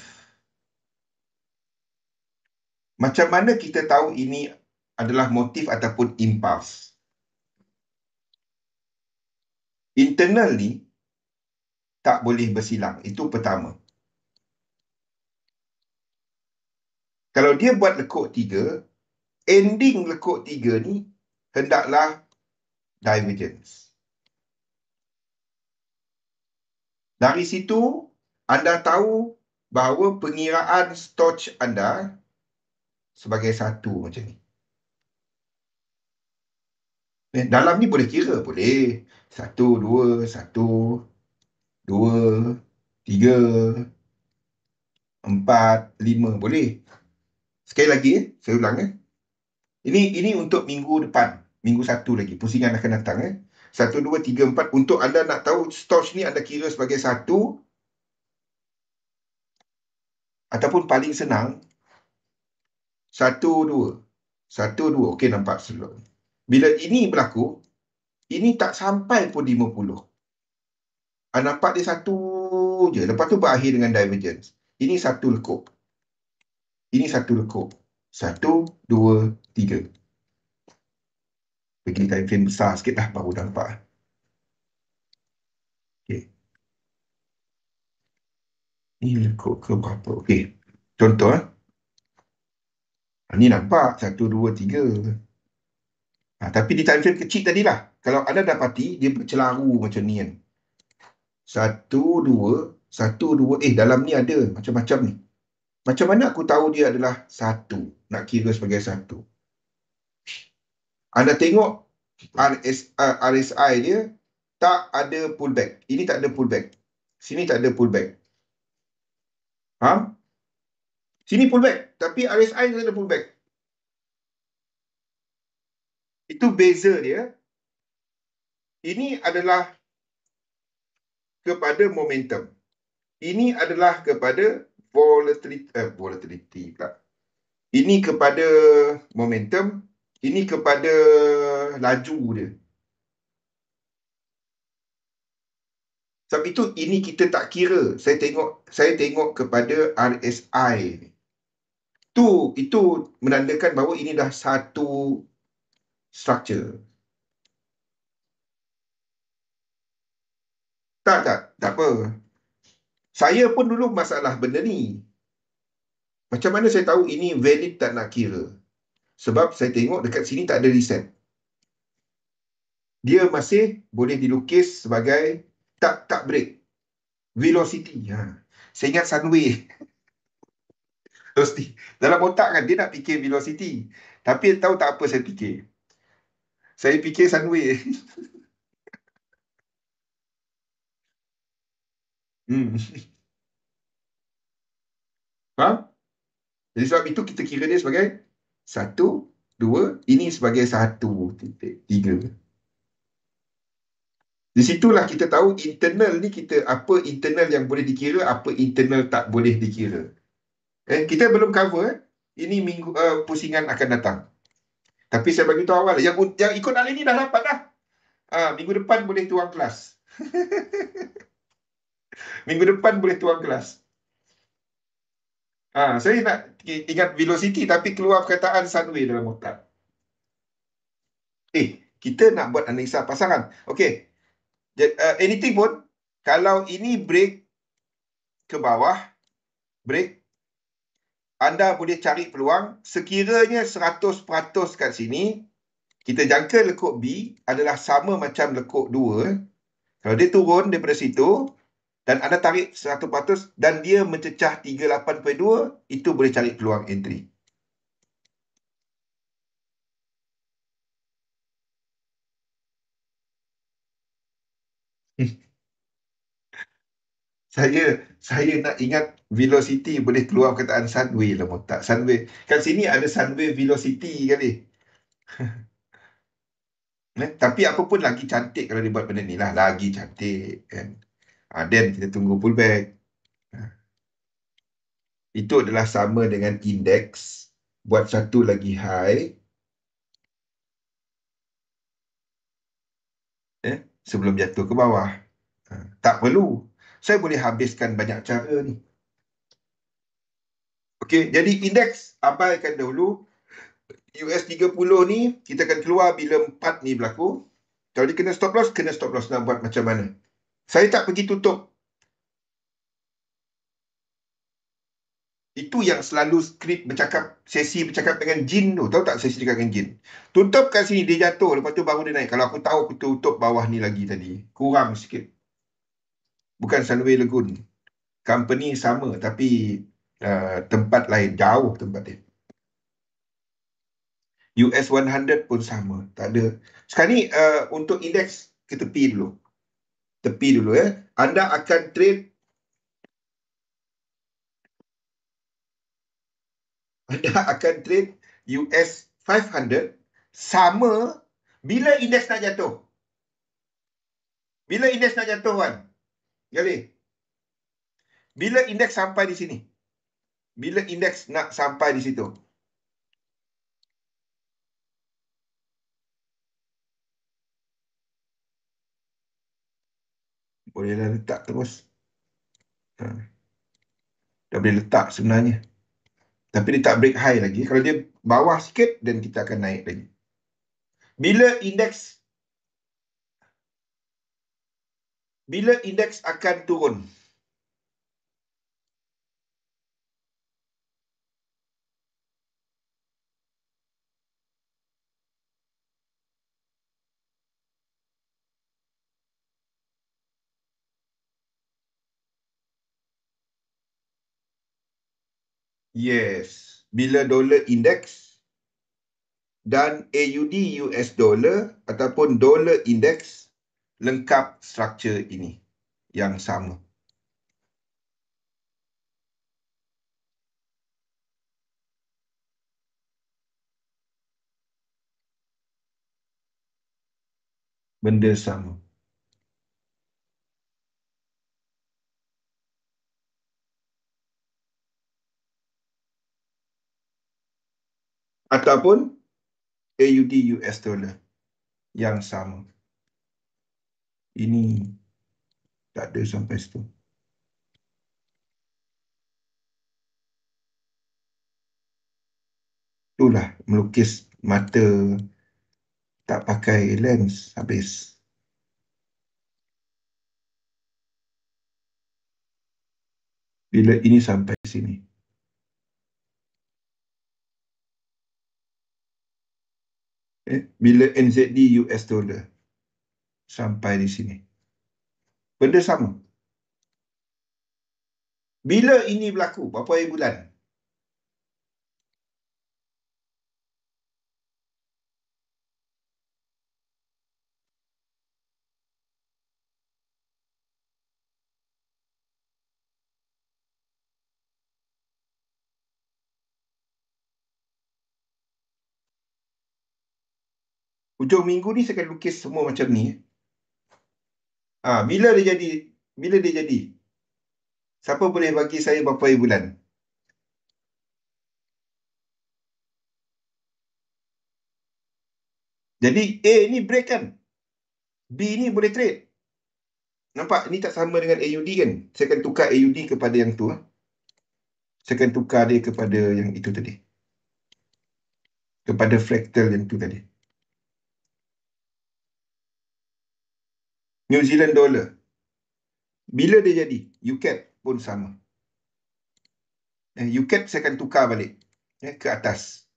Speaker 1: macam mana kita tahu ini adalah motif ataupun impulse? Internal ni tak boleh bersilang. Itu pertama. Kalau dia buat lekuk 3, ending lekuk 3 ni hendaklah divergence. Dari situ, anda tahu bahawa pengiraan stoch anda sebagai 1 macam ni. Dalam ni boleh kira, boleh. 1, 2, 1, 2, 3, 4, 5, boleh. Sekali lagi, saya ulang. Ini untuk minggu depan. Minggu 1 lagi. Pusingan akan datang. 1, 2, 3, 4. Untuk anda nak tahu stoch ni anda kira sebagai 1. Ataupun paling senang. 1, 2. 1, 2. Okey, nampak slow. Bila ini berlaku, ini tak sampai pun 50. Nampak dia 1 je. Lepas tu berakhir dengan divergence. Ini 1 lekuk. Ini 1 lekuk. 1, 2, 3. Pergi time frame besar sikit lah baru nampak. Okay. Ini lekuk ke berapa? Okey. Contoh. Ini nampak 1, 2, 3. Tapi di time frame kecil tadilah. Kalau anda dapati, dia bercelaru macam ni kan. 1, 2, 1, 2. Dalam ni ada macam-macam ni. Macam mana aku tahu dia adalah 1? Nak kira sebagai 1. Anda tengok RSI dia tak ada pullback. Ini tak ada pullback. Sini tak ada pullback. Faham? Sini pullback. Tapi RSI tak ada pullback. Itu beza dia. Ini adalah kepada momentum. Ini adalah kepada volatility pula. Ini kepada momentum, ini kepada laju dia. Sebab itu ini kita tak kira. Saya tengok kepada RSI. Itu menandakan bahawa ini dah satu structure. Tak apa. Saya pun dulu masalah benda ni. Macam mana saya tahu ini valid tak nak kira? Sebab saya tengok dekat sini tak ada reset. Dia masih boleh dilukis sebagai tak break. Velocity. Saya ingat Sunway. Velocity. Dalam otak kan dia nak fikir velocity. Tapi tahu tak apa saya fikir? Saya fikir Sunway. Hmm. Faham? Jadi sebab itu kita kira dia sebagai 1, 2, ini sebagai 1.3. Di situlah kita tahu internal ni apa internal yang boleh dikira, apa internal tak boleh dikira. Kita belum cover. Ini pusingan akan datang. Tapi saya bagi tahu awal. Yang ikut hari ni dah dapat dah. Minggu depan boleh tuang kelas. Minggu depan boleh tuang kelas. Saya nak ingat velocity tapi keluar perkataan Sunway dalam otak. Kita nak buat analisa pasangan. Okey. Anything pun, kalau ini break ke bawah, break, anda boleh cari peluang. Sekiranya 100% kat sini, kita jangka lekuk B adalah sama macam lekuk 2. Kalau dia turun daripada situ, dan anda tarik 100% dan dia mencecah 38.2, itu boleh cari peluang entry. Saya nak ingat velocity boleh keluar perkataan Sunway lah. Tak, Sunway. Kan sini ada Sunway velocity kali. Tapi apa pun lagi cantik kalau dia buat benda ni lah. Lagi cantik. Kan? Then kita tunggu pullback. Itu adalah sama dengan indeks. Buat satu lagi high. Sebelum jatuh ke bawah. Tak perlu. Saya boleh habiskan banyak cara ni. Okey, jadi indeks abaikan dahulu. US 30 ni kita akan keluar bila 4 ni berlaku. Kalau dia kena stop loss nak buat macam mana. Saya tak pergi tutup. Itu yang selalu skrip sesi bercakap dengan jin tu. Tahu tak sesi dengan jin? Tutup kat sini, dia jatuh. Lepas tu baru dia naik. Kalau aku tahu aku tutup bawah ni lagi tadi. Kurang sikit. Bukan Sunway Lagoon. Company sama tapi tempat lain. Jauh tempat dia. US 100 pun sama. Tak ada. Sekarang ni untuk indeks ke tepi dulu. Tepi dulu ya. Anda akan trade US 500 sama bila indeks nak jatuh. Bila indeks nak jatuh kan? Gali. Bila indeks sampai di sini. Bila indeks nak sampai di situ. Bolehlah letak terus. Dah boleh letak sebenarnya. Tapi dia tak break high lagi. Kalau dia bawah sikit, dan kita akan naik lagi. Bila indeks akan turun. Yes. Bila dollar index dan AUD US dollar ataupun dollar index lengkap struktur ini yang sama. Benda sama. ataupun AUD US dollar yang sama. Ini tak ada sampai situ. Itulah melukis mata tak pakai lens habis. Bila ini sampai sini. Bila NZD US dollar sampai di sini. Benda sama. Bila ini berlaku? Berapa hari bulan? Hujung minggu ni saya akan lukis semua macam ni. Bila dia jadi? Bila dia jadi? Siapa boleh bagi saya berapa hari bulan? Jadi A ni break kan? B ni boleh trade. Nampak? Ni tak sama dengan AUD kan? Saya akan tukar AUD kepada yang tu. Saya akan tukar dia kepada yang itu tadi. Kepada fractal yang tu tadi. New Zealand dollar. Bila dia jadi? UCAD pun sama. UCAD saya akan tukar balik ke atas.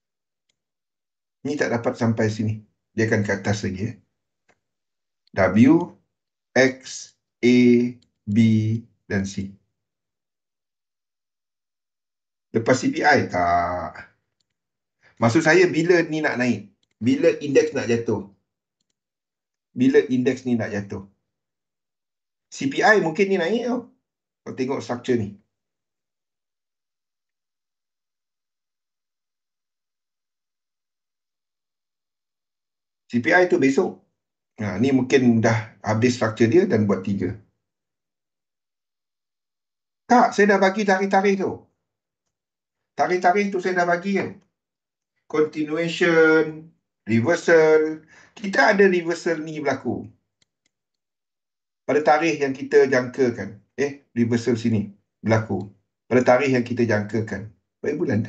Speaker 1: Ni tak dapat sampai sini. Dia akan ke atas lagi. W, X, A, B dan C. Lepas CPI tak. Maksud saya bila ni nak naik? Bila indeks nak jatuh? Bila indeks ni nak jatuh? CPI mungkin ni naik tau. Kau tengok structure ni. CPI tu besok. Ni mungkin dah habis structure dia dan buat 3. Tak, saya dah bagi tarikh-tarikh tu. Tarikh-tarikh tu saya dah bagi kan. Continuation, reversal. Kita ada reversal ni berlaku. Pada tarikh yang kita jangkakan. Reversal sini berlaku. Pada tarikh yang kita jangkakan. Berapa bulan?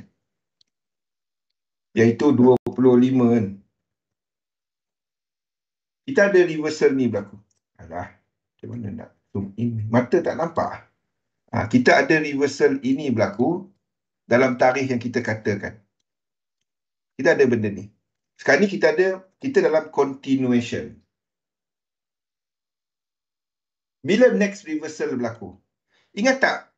Speaker 1: Iaitu 25 kan. Kita ada reversal ni berlaku. Alah, macam mana nak zoom in? Mata tak nampak. Kita ada reversal ini berlaku dalam tarikh yang kita katakan. Kita ada benda ni. Sekarang ni kita dalam continuation. Bila next reversal berlaku? Ingat tak?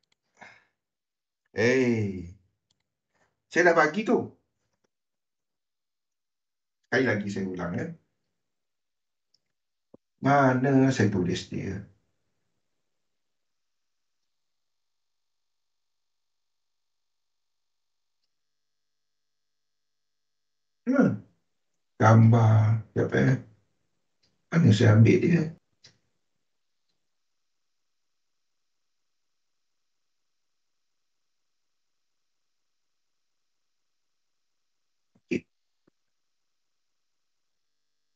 Speaker 1: Saya dah bagi tu. Sekali lagi saya ulang ya. Mana saya tulis dia? Gambar. Siapa mana saya ambil dia?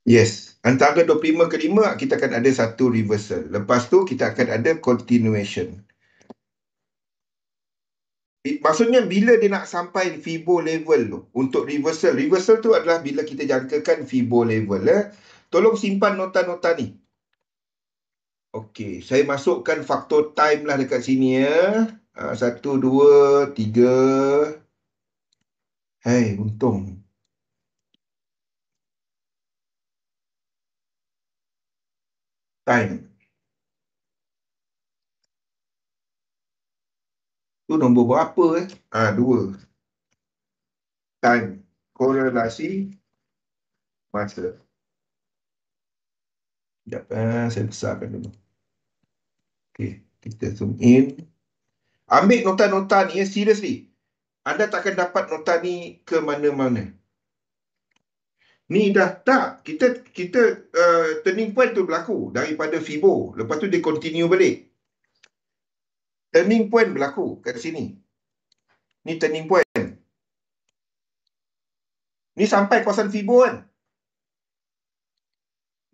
Speaker 1: Yes. Antara 25 ke 5 kita akan ada satu reversal. Lepas tu kita akan ada continuation. Maksudnya bila dia nak sampai Fibo level tu untuk reversal. Reversal tu adalah bila kita jangkakan Fibo level. Tolong simpan nota-nota ni. Okey, saya masukkan faktor time lah dekat sini ya. 1, 2, 3. Untung. Time. Tu nombor berapa 2. Time. Korelasi masa. Sekejap saya besarkan dulu. Okey, kita zoom in. Ambil nota-nota ni seriously. Anda takkan dapat nota ni ke mana-mana. Ni dah tak. Kita turning point tu berlaku daripada Fibo. Lepas tu dia continue balik. Turning point berlaku kat sini. Ni turning point. Ni sampai kawasan Fibo kan?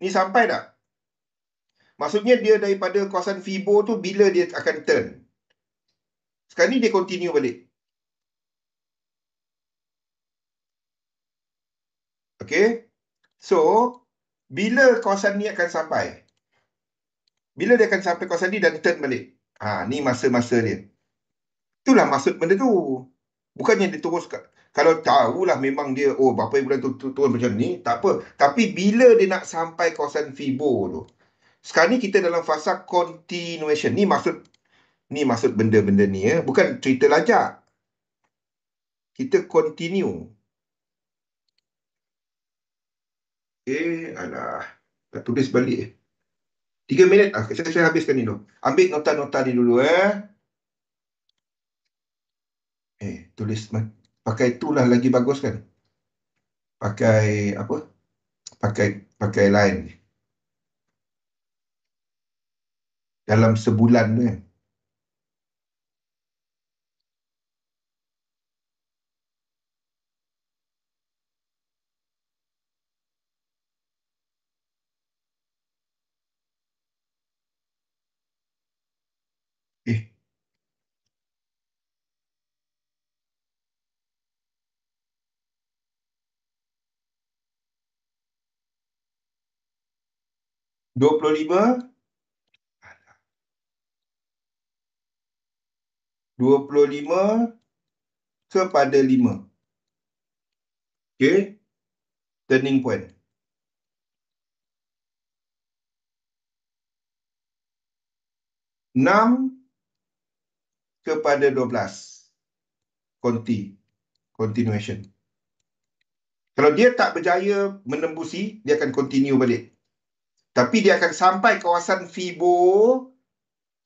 Speaker 1: Ni sampai tak? Maksudnya dia daripada kawasan Fibo tu bila dia akan turn? Sekarang ni dia continue balik. Okay. So, bila kawasan ni akan sampai? Bila dia akan sampai kawasan ni dan turn balik? Ni masa-masa dia. Itulah maksud benda tu. Bukannya dia terus, kalau tahulah memang dia, berapa bulan tu turun macam ni, tak apa. Tapi bila dia nak sampai kawasan Fibo tu, sekarang ni kita dalam fasa continuation. Ni maksud benda-benda ni ya. Bukan cerita lajak. Kita continue. Alah. Tak tulis balik. 3 minit. Saya habiskan ni dulu. Ambil nota-nota ni dulu tulis. Pakai itulah lagi bagus kan. Pakai apa? Pakai line. Dalam sebulan tu kan. Eh, 25 kepada 5. Okay. Turning point. 6 kepada 12. Continuation. Kalau dia tak berjaya menembusi, dia akan continue balik. Tapi dia akan sampai kawasan Fibo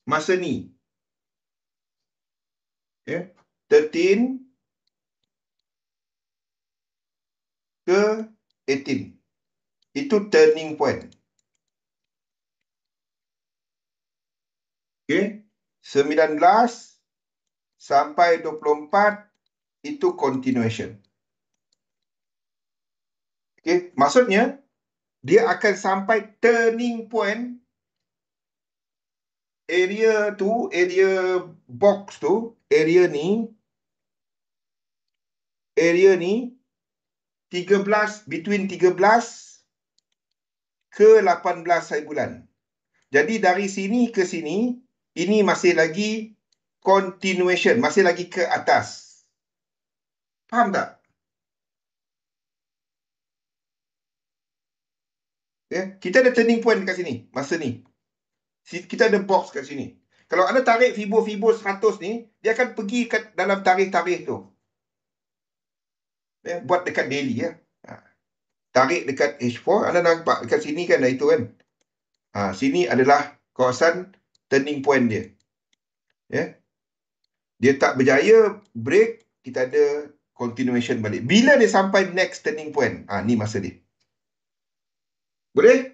Speaker 1: masa ni. Okay. 13 ke 18. Itu turning point. Okay. 19 sampai 24 itu continuation. Okay. Maksudnya dia akan sampai turning point area tu, area box tu, area ni 13, between 13 ke 18 hari bulan. Jadi dari sini ke sini, ini masih lagi continuation, masih lagi ke atas. Faham tak? Kita ada turning point kat sini, masa ni. Kita ada box kat sini. Kalau anda tarik Fibo 100 ni, dia akan pergi kat dalam tarikh-tarikh tu. Buat dekat daily ya. Tarik dekat H4, anda nampak dekat sini kan dah itu kan. Sini adalah kawasan turning point dia. Dia tak berjaya break, kita ada continuation balik. Bila dia sampai next turning point, ni masa dia. Boleh?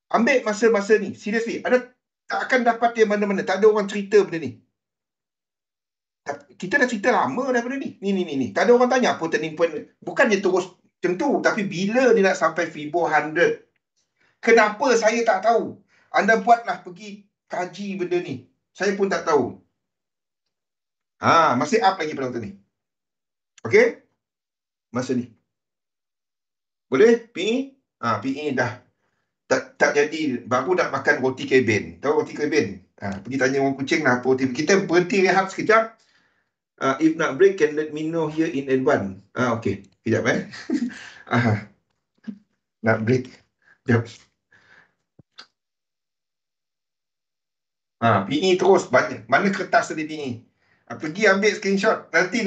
Speaker 1: Ambil masa-masa ni. Seriously, anda tak akan dapat dia mana-mana. Tak ada orang cerita benda ni. Kita dah cerita lama dah benda ni. Ni. Tak ada orang tanya apa turning point. Bukan dia terus macam tu. Tapi bila dia nak sampai Fibo 100, kenapa saya tak tahu? Anda buatlah pergi kaji benda ni. Saya pun tak tahu. Masih up lagi penonton ni. Okey? Masa ni. Boleh? PE? PE dah. Tak jadi. Baru nak makan roti keben. Tahu roti keben? Pergi tanya orang Kuching lah apa roti. Kita berhenti rehat sekejap. If nak break, can let me know here in advance. Okay. Sekejap nak break. Sekejap. PE terus banyak. Mana kertas tadi PE? Pergi ambil screenshot. Nanti.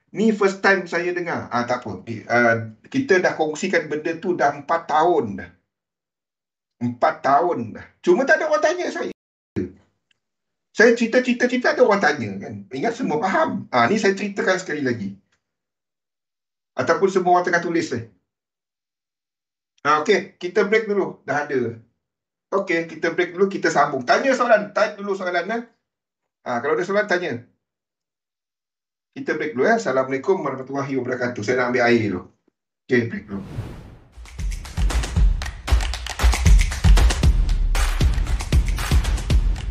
Speaker 1: Ni first time saya dengar. Tak apa. Kita dah kongsikan benda tu dah 4 tahun dah. 4 tahun dah. Cuma tak ada orang tanya saya. Saya cerita ada orang tanya kan. Ingat semua faham. Ni saya ceritakan sekali lagi. Ataupun semua orang tengah tulis saya. Okey, kita break dulu. Dah ada. Okey, kita break dulu, kita sambung. Tanya soalan, type dulu soalan. Kalau ada soalan, tanya. Kita break dulu ya. Assalamualaikum warahmatullahi wabarakatuh. Saya nak ambil air dulu. Okay, break dulu.